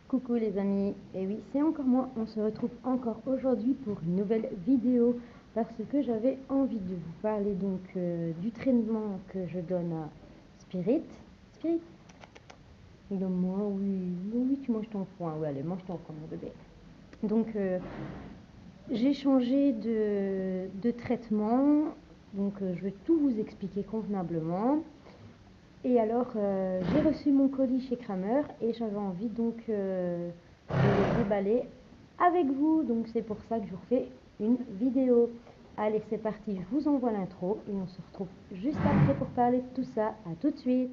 Coucou les amis, et oui c'est encore moi, on se retrouve encore aujourd'hui pour une nouvelle vidéo parce que j'avais envie de vous parler donc du traitement que je donne à Spirit. Spirit, il a moi, oui tu manges ton foin, oui allez mange ton foin mon bébé. Donc j'ai changé de traitement, donc je vais tout vous expliquer convenablement. Et alors, j'ai reçu mon colis chez Kramer et j'avais envie donc de le déballer avec vous. Donc c'est pour ça que je vous refais une vidéo. Allez, c'est parti, je vous envoie l'intro et on se retrouve juste après pour parler de tout ça. À tout de suite.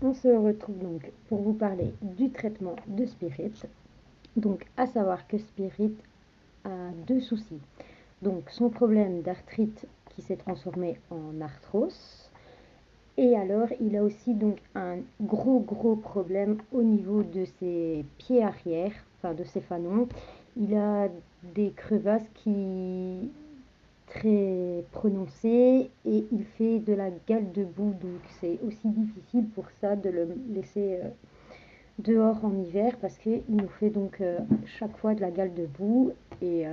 On se retrouve donc pour vous parler du traitement de Spirit. Donc à savoir que Spirit a deux soucis. Donc son problème d'arthrite qui s'est transformé en arthrose. Et alors il a aussi donc un gros problème au niveau de ses pieds arrière, enfin de ses fanons. Il a des crevasses qui très prononcé et il fait de la gale de boue, donc c'est aussi difficile pour ça de le laisser dehors en hiver parce qu'il nous fait donc chaque fois de la gale de boue et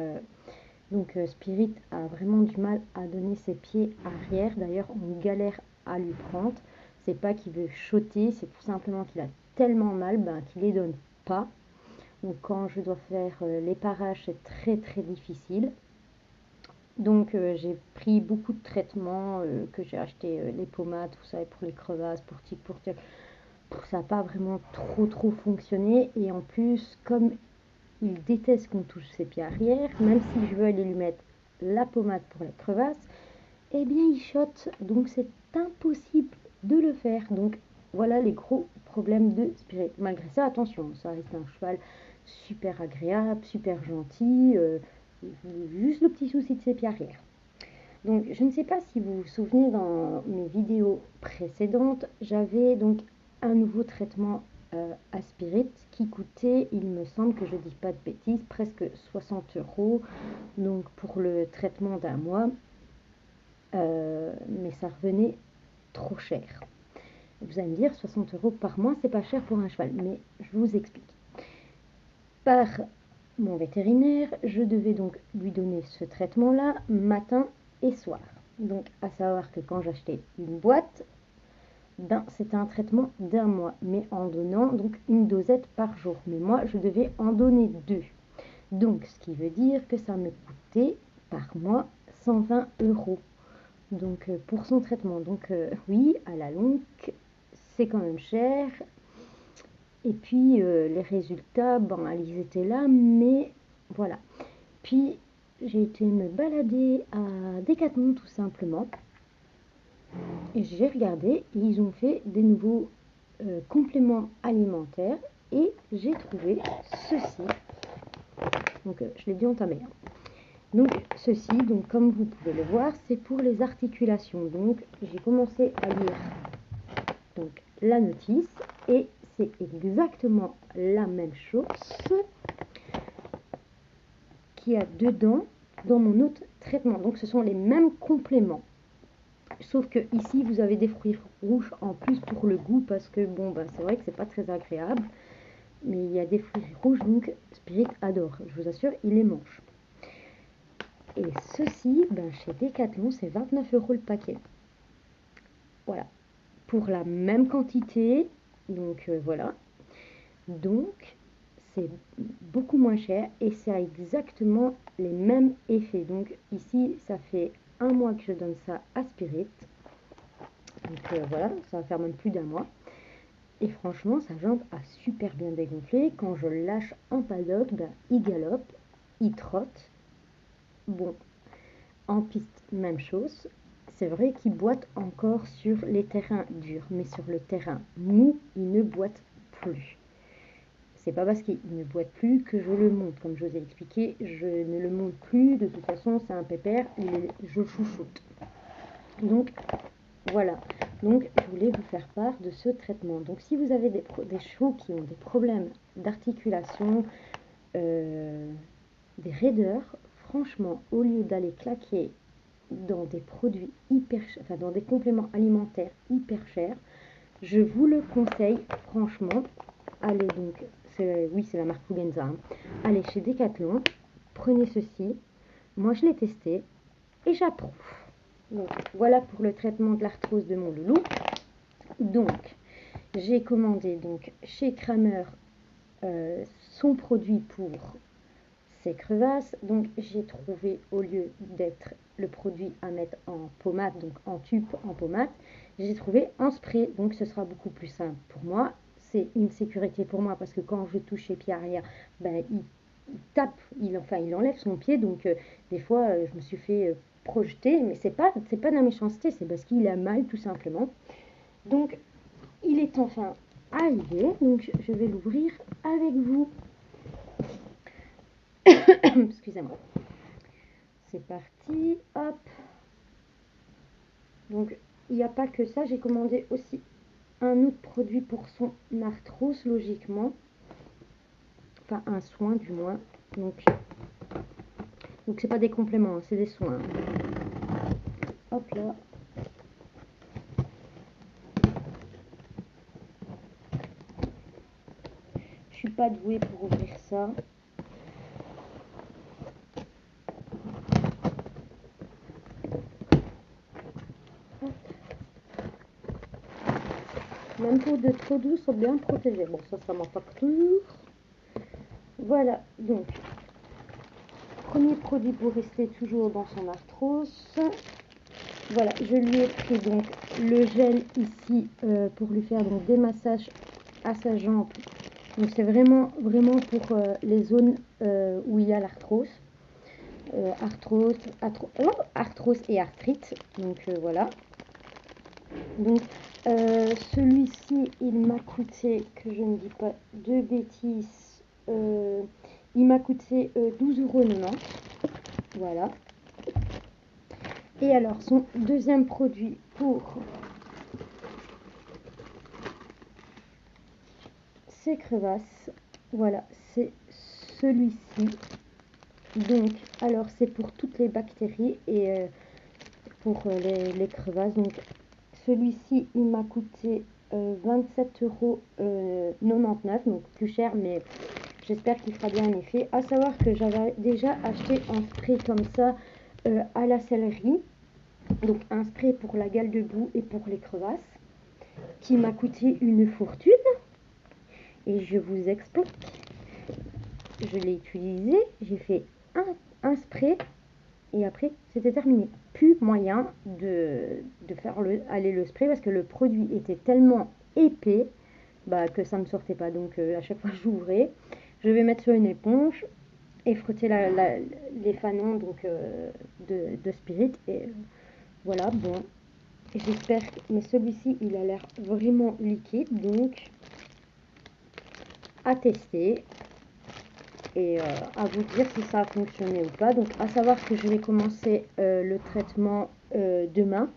donc Spirit a vraiment du mal à donner ses pieds arrière. D'ailleurs on galère à lui prendre, c'est pas qu'il veut choter, c'est tout simplement qu'il a tellement mal qu'il les donne pas. Donc quand je dois faire les parages c'est très difficile. Donc j'ai pris beaucoup de traitements que j'ai acheté, les pommades, tout ça, et pour les crevasses, pour tic, pour tic. Ça n'a pas vraiment trop fonctionné. Et en plus, comme il déteste qu'on touche ses pieds arrière, même si je veux aller lui mettre la pommade pour les crevasses, eh bien il chote. Donc c'est impossible de le faire. Donc voilà les gros problèmes de Spirit. Malgré ça, attention, ça reste un cheval super agréable, super gentil. Juste le petit souci de ses pieds arrière. Donc je ne sais pas si vous vous souvenez, dans mes vidéos précédentes, j'avais donc un nouveau traitement à Spirit qui coûtait, il me semble que je ne dis pas de bêtises, presque 60 €, donc pour le traitement d'un mois, mais ça revenait trop cher. Vous allez me dire 60 € par mois, c'est pas cher pour un cheval, mais je vous explique. Par mon vétérinaire, je devais donc lui donner ce traitement-là matin et soir. Donc à savoir que quand j'achetais une boîte, c'était un traitement d'un mois, mais en donnant donc une dosette par jour. Mais moi, je devais en donner 2. Donc ce qui veut dire que ça me coûtait par mois 120 €. Donc pour son traitement. Donc oui, à la longue, c'est quand même cher. Et puis les résultats, ils étaient là, mais voilà. Puis j'ai été me balader à Decathlon tout simplement. Et j'ai regardé, et ils ont fait des nouveaux compléments alimentaires. Et j'ai trouvé ceci. Donc je l'ai dû entamer. Donc ceci, donc comme vous pouvez le voir, c'est pour les articulations. Donc j'ai commencé à lire donc la notice et c'est exactement la même chose qu'il y a dedans dans mon autre traitement. Donc ce sont les mêmes compléments, sauf que ici vous avez des fruits rouges en plus pour le goût, parce que bon c'est vrai que c'est pas très agréable, mais il y a des fruits rouges, donc Spirit adore, je vous assure, il les mange. Et ceci, chez Decathlon, c'est 29 € le paquet. Voilà, pour la même quantité. Donc voilà, donc c'est beaucoup moins cher et ça a exactement les mêmes effets. Donc ici ça fait un mois que je donne ça à Spirit, donc voilà, ça va faire même plus d'un mois, et franchement sa jambe a super bien dégonflé. Quand je le lâche en paddock, il galope, il trotte. Bon, en piste même chose, c'est vrai qu'il boite encore sur les terrains durs, mais sur le terrain mou, il ne boite plus. C'est pas parce qu'il ne boite plus que je le monte. Comme je vous ai expliqué, je ne le monte plus. De toute façon, c'est un pépère, je le chouchoute. Donc, voilà. Donc, je voulais vous faire part de ce traitement. Donc, si vous avez des chevaux qui ont des problèmes d'articulation, des raideurs, franchement, au lieu d'aller claquer dans des produits hyper chers, enfin dans des compléments alimentaires hyper chers, je vous le conseille franchement. Allez donc, oui c'est la marque Fugenza, hein. Allez chez Decathlon, prenez ceci. Moi je l'ai testé et j'approuve. Donc voilà pour le traitement de l'arthrose de mon loulou. Donc j'ai commandé donc chez Kramer son produit pour ces crevasses. Donc j'ai trouvé, au lieu d'être le produit à mettre en pommade, donc en tube en pommade, j'ai trouvé en spray. Donc ce sera beaucoup plus simple pour moi. C'est une sécurité pour moi parce que quand je touche les pieds arrière, ben, il tape, il enlève son pied. Donc des fois je me suis fait projeter, mais c'est pas de la méchanceté, c'est parce qu'il a mal tout simplement. Donc il est enfin arrivé, donc je vais l'ouvrir avec vous. Excusez-moi. C'est parti, hop. Donc il n'y a pas que ça, j'ai commandé aussi un autre produit pour son arthrose logiquement. Enfin un soin du moins. Donc c'est pas des compléments, hein, c'est des soins. Hop là. Je suis pas douée pour ouvrir ça. Même pour de trop doux sont bien protégés. Bon, ça m'en facture. Voilà, donc, premier produit pour rester toujours dans son arthrose. Voilà, je lui ai pris donc le gel ici pour lui faire donc des massages à sa jambe. Donc c'est vraiment pour les zones où il y a l'arthrose. Arthrose et arthrite. Donc voilà. Donc celui-ci, il m'a coûté, que je ne dis pas de bêtises, il m'a coûté 12,90 €. Voilà. Et alors, son deuxième produit pour ces crevasses, voilà, c'est celui-ci. Donc, alors c'est pour toutes les bactéries et pour les crevasses. Donc, celui-ci, il m'a coûté 27,99 €, donc plus cher, mais j'espère qu'il fera bien un effet. À savoir que j'avais déjà acheté un spray comme ça à la sellerie. Donc un spray pour la gale de boue et pour les crevasses, qui m'a coûté une fortune. Et je vous explique. Je l'ai utilisé, j'ai fait un spray et après c'était terminé. Plus moyen de faire aller le spray parce que le produit était tellement épais que ça ne me sortait pas. Donc à chaque fois que j'ouvrais, je vais mettre sur une éponge et frotter les fanons donc, de Spirit. Et voilà, bon. J'espère, mais celui-ci il a l'air vraiment liquide, donc à tester et à vous dire si ça a fonctionné ou pas. Donc à savoir que je vais commencer le traitement demain,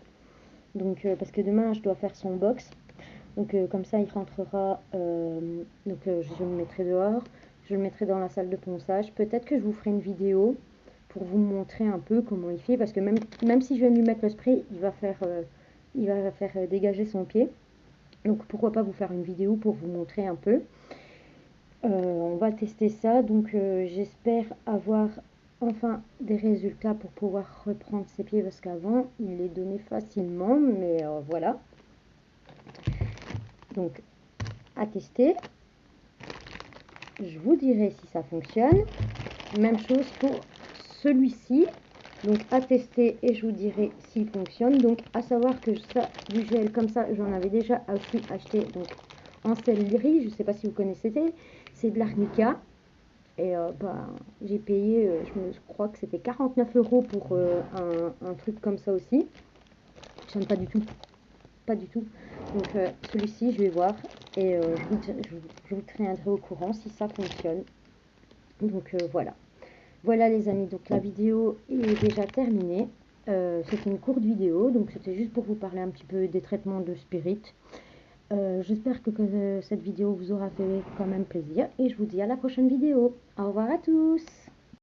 donc parce que demain je dois faire son box, donc comme ça il rentrera, donc je le mettrai dehors, je le mettrai dans la salle de ponçage. Peut-être que je vous ferai une vidéo pour vous montrer un peu comment il fait, parce que même si je vais lui mettre le spray, il va faire dégager son pied. Donc pourquoi pas vous faire une vidéo pour vous montrer un peu. On va tester ça, donc j'espère avoir enfin des résultats pour pouvoir reprendre ses pieds, parce qu'avant il les donnait facilement, mais voilà. Donc à tester, je vous dirai si ça fonctionne. Même chose pour celui-ci, donc à tester et je vous dirai s'il fonctionne. Donc à savoir que ça, du gel comme ça, j'en avais déjà aussi acheté donc en sellerie, je ne sais pas si vous connaissez, c'est de l'arnica. Et j'ai payé, je crois que c'était 49 € pour un truc comme ça aussi. fonctionne pas du tout. Pas du tout. Donc celui-ci, je vais voir et je vous tiendrai au courant si ça fonctionne. Donc voilà. Voilà les amis, donc la vidéo est déjà terminée. C'était une courte vidéo, donc c'était juste pour vous parler un petit peu des traitements de spirit. J'espère que cette vidéo vous aura fait quand même plaisir et je vous dis à la prochaine vidéo. Au revoir à tous!